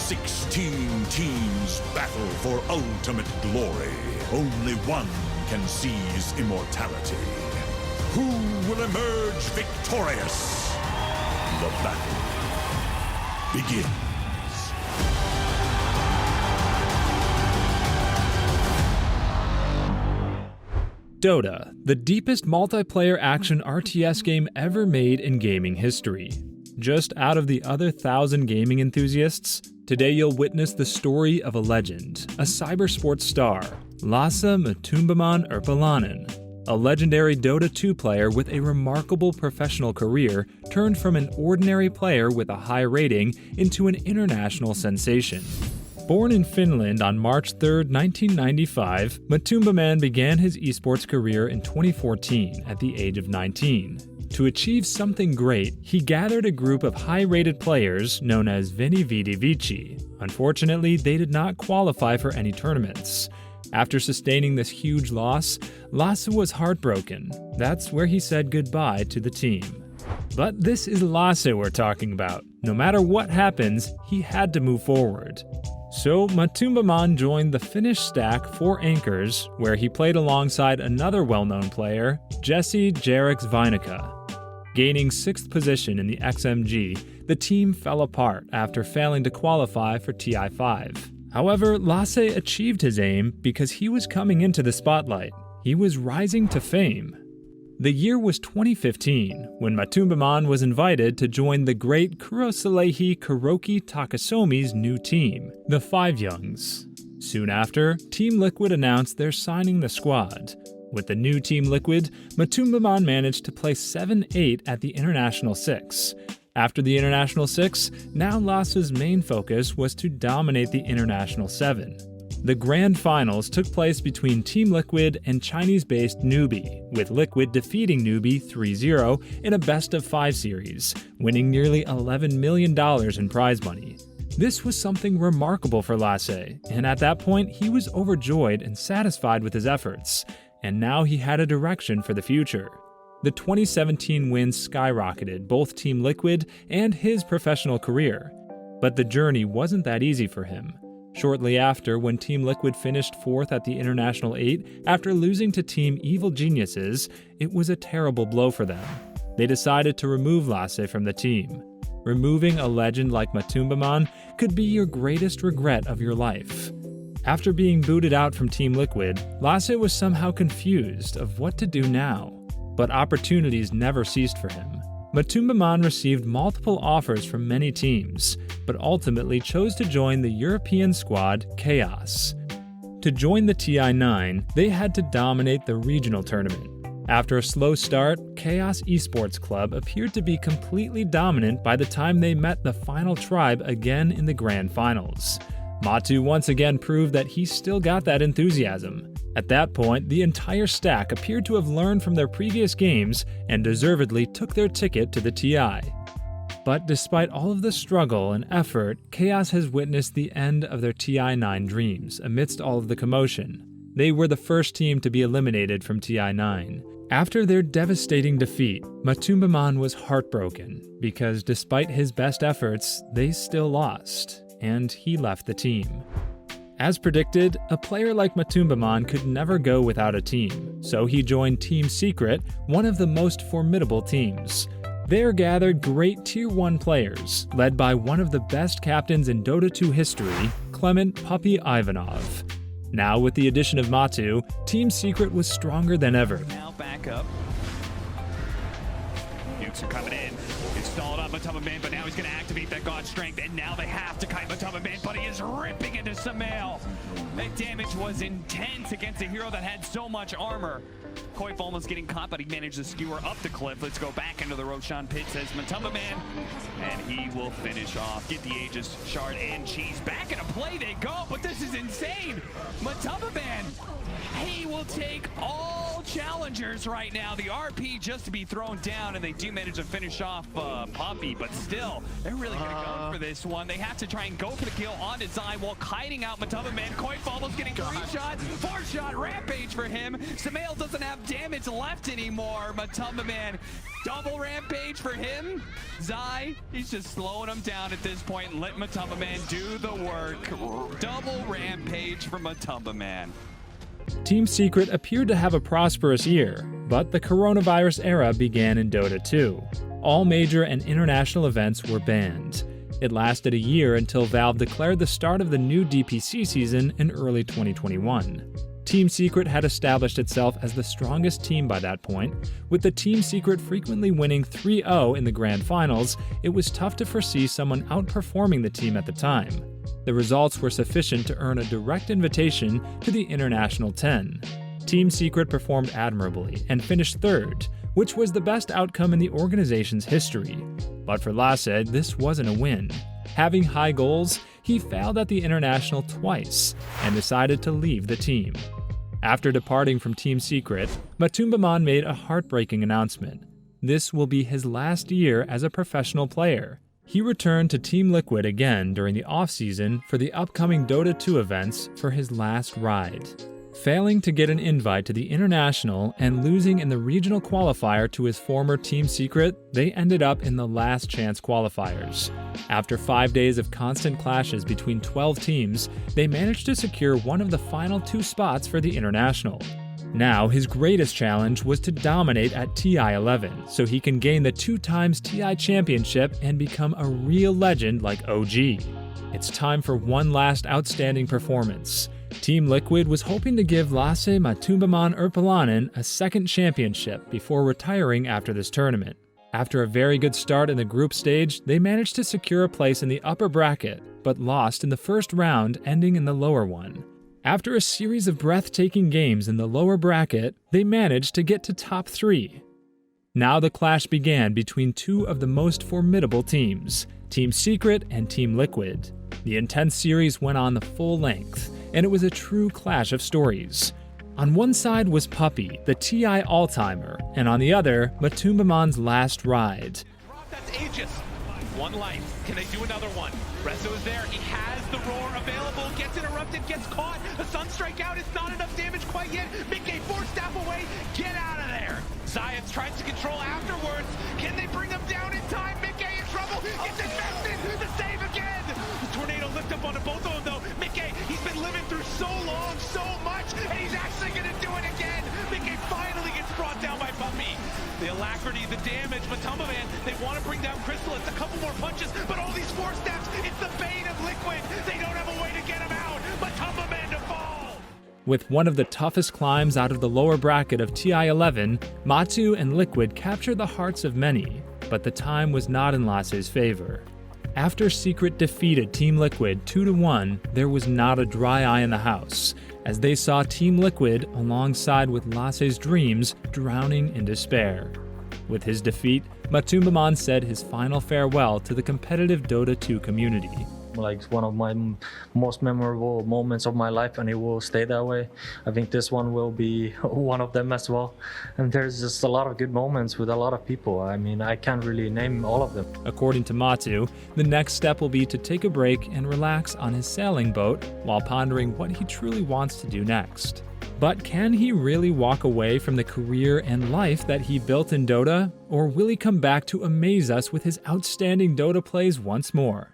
16 teams battle for ultimate glory. Only one can seize immortality. Who will emerge victorious? The battle begins. Dota, the deepest multiplayer action RTS game ever made in gaming history. Just out of the other 1,000 gaming enthusiasts, today you'll witness the story of a legend, a cybersports star, Lasse MATUMBAMAN Urpalainen, a legendary Dota 2 player with a remarkable professional career turned from an ordinary player with a high rating into an international sensation. Born in Finland on March 3, 1995, MATUMBAMAN began his esports career in 2014 at the age of 19. To achieve something great, he gathered a group of high-rated players known as Veni Vidi Vici. Unfortunately, they did not qualify for any tournaments. After sustaining this huge loss, Lasse was heartbroken. That's where he said goodbye to the team. But this is Lasse we're talking about. No matter what happens, he had to move forward. So MATUMBAMAN joined the Finnish stack 4 Anchors, where he played alongside another well-known player, Jesse Jareks Vainikka. Gaining 6th position in the XMG, the team fell apart after failing to qualify for TI5. However, Lasse achieved his aim because he was coming into the spotlight. He was rising to fame. The year was 2015, when MATUMBAMAN was invited to join the great Kurosalehi Kuroki Takasomi's new team, the Five Youngs. Soon after, Team Liquid announced they're signing the squad. With the new Team Liquid, MATUMBAMAN managed to place 7-8 at the International 6. After the International 6, now Lasse's main focus was to dominate the International 7. The Grand Finals took place between Team Liquid and Chinese-based Newbie, with Liquid defeating Newbie 3-0 in a best-of-5 series, winning nearly $11 million in prize money. This was something remarkable for Lasse, and at that point he was overjoyed and satisfied with his efforts, and now he had a direction for the future. The 2017 wins skyrocketed both Team Liquid and his professional career, but the journey wasn't that easy for him. Shortly after, when Team Liquid finished 4th at the International 8 after losing to Team Evil Geniuses, it was a terrible blow for them. They decided to remove Lasse from the team. Removing a legend like MATUMBAMAN could be your greatest regret of your life. After being booted out from Team Liquid, Lasse was somehow confused of what to do now. But opportunities never ceased for him. MATUMBAMAN received multiple offers from many teams, but ultimately chose to join the European squad Chaos. To join the TI9, they had to dominate the regional tournament. After a slow start, Chaos Esports Club appeared to be completely dominant by the time they met the final tribe again in the Grand Finals. Matu once again proved that he still got that enthusiasm. At that point, the entire stack appeared to have learned from their previous games and deservedly took their ticket to the TI. But despite all of the struggle and effort, Chaos has witnessed the end of their TI9 dreams amidst all of the commotion. They were the first team to be eliminated from TI9. After their devastating defeat, MATUMBAMAN was heartbroken because despite his best efforts, they still lost, and he left the team. As predicted, a player like MATUMBAMAN could never go without a team, so he joined Team Secret, one of the most formidable teams. There gathered great Tier 1 players, led by one of the best captains in Dota 2 history, Clement Puppy Ivanov. Now with the addition of Matu, Team Secret was stronger than ever. Now back up. Nukes are coming in. It's stalled up MATUMBAMAN, but now he's going to activate that God Strength, and now they have to kite MATUMBAMAN, but he is ripping into Samael. That damage was intense against a hero that had so much armor. Koif almost getting caught, but he managed to skewer up the cliff. Let's go back into the Roshan pit, says MATUMBAMAN, and he will finish off. Get the Aegis, Shard, and Cheese. Back into play they go, but this is insane. MATUMBAMAN, he will take all all challengers right now. The RP just to be thrown down, and they do manage to finish off Poppy, but still, they're really going to go for this one. They have to try and go for the kill on design while kiting out MATUMBAMAN. Coinfall's getting 3 shots, 4-shot Rampage for him. Samael doesn't have damage left anymore. MATUMBAMAN, double Rampage for him. Zai, he's just slowing him down at this point. Let MATUMBAMAN do the work. Double Rampage for MATUMBAMAN. Team Secret appeared to have a prosperous year, but the coronavirus era began in Dota 2. All major and international events were banned. It lasted a year until Valve declared the start of the new DPC season in early 2021. Team Secret had established itself as the strongest team by that point. With the Team Secret frequently winning 3-0 in the grand finals, it was tough to foresee someone outperforming the team at the time. The results were sufficient to earn a direct invitation to the International 10. Team Secret performed admirably and finished third, which was the best outcome in the organization's history. But for Lasse, this wasn't a win. Having high goals, he failed at the International twice and decided to leave the team. After departing from Team Secret, MATUMBAMAN made a heartbreaking announcement. This will be his last year as a professional player. He returned to Team Liquid again during the off-season for the upcoming Dota 2 events for his last ride. Failing to get an invite to the International and losing in the regional qualifier to his former Team Secret, they ended up in the last chance qualifiers. After 5 days of constant clashes between 12 teams, they managed to secure one of the final 2 spots for the International. Now, his greatest challenge was to dominate at TI11, so he can gain the 2x TI championship and become a real legend like OG. It's time for one last outstanding performance. Team Liquid was hoping to give Lasse MATUMBAMAN Urpalainen a second championship before retiring after this tournament. After a very good start in the group stage, they managed to secure a place in the upper bracket, but lost in the first round, ending in the lower one. After a series of breathtaking games in the lower bracket, they managed to get to top 3. Now the clash began between 2 of the most formidable teams, Team Secret and Team Liquid. The intense series went on the full length, and it was a true clash of stories. On one side was Puppy, the TI all-timer, and on the other, MATUMBAMAN's last ride. That's Aegis. 1 life. Can they do another one? Rezo is there. He has the roar available. Gets interrupted. Gets caught. A Sunstrike out. It's not enough damage quite yet. Mickey 4 staff away. Get out of there. Zayas tries to control afterwards. Can they bring him down in time? Mickey in trouble. Gets invested. The save again. The tornado lift up onto both of them though. Mickey, he's been living through so long, so much, and he's actually going to do it again. Mickey finally gets brought down by Puppy. The alacrity, the damage, MATUMBAMAN, they want to bring down Crystal. It's a couple more punches, but all these 4 steps, it's the bane of Liquid. They don't have a way to get him out. MATUMBAMAN to fall. With one of the toughest climbs out of the lower bracket of TI11, Matu and Liquid captured the hearts of many, but the time was not in Lasse's favor. After Secret defeated Team Liquid 2-1, there was not a dry eye in the house, as they saw Team Liquid, alongside with Lasse's dreams, drowning in despair. With his defeat, MATUMBAMAN said his final farewell to the competitive Dota 2 community. Like one of my most memorable moments of my life, and it will stay that way. I think this one will be one of them as well. And there's just a lot of good moments with a lot of people. I mean, I can't really name all of them. According to Matu, the next step will be to take a break and relax on his sailing boat while pondering what he truly wants to do next. But can he really walk away from the career and life that he built in Dota? Or will he come back to amaze us with his outstanding Dota plays once more?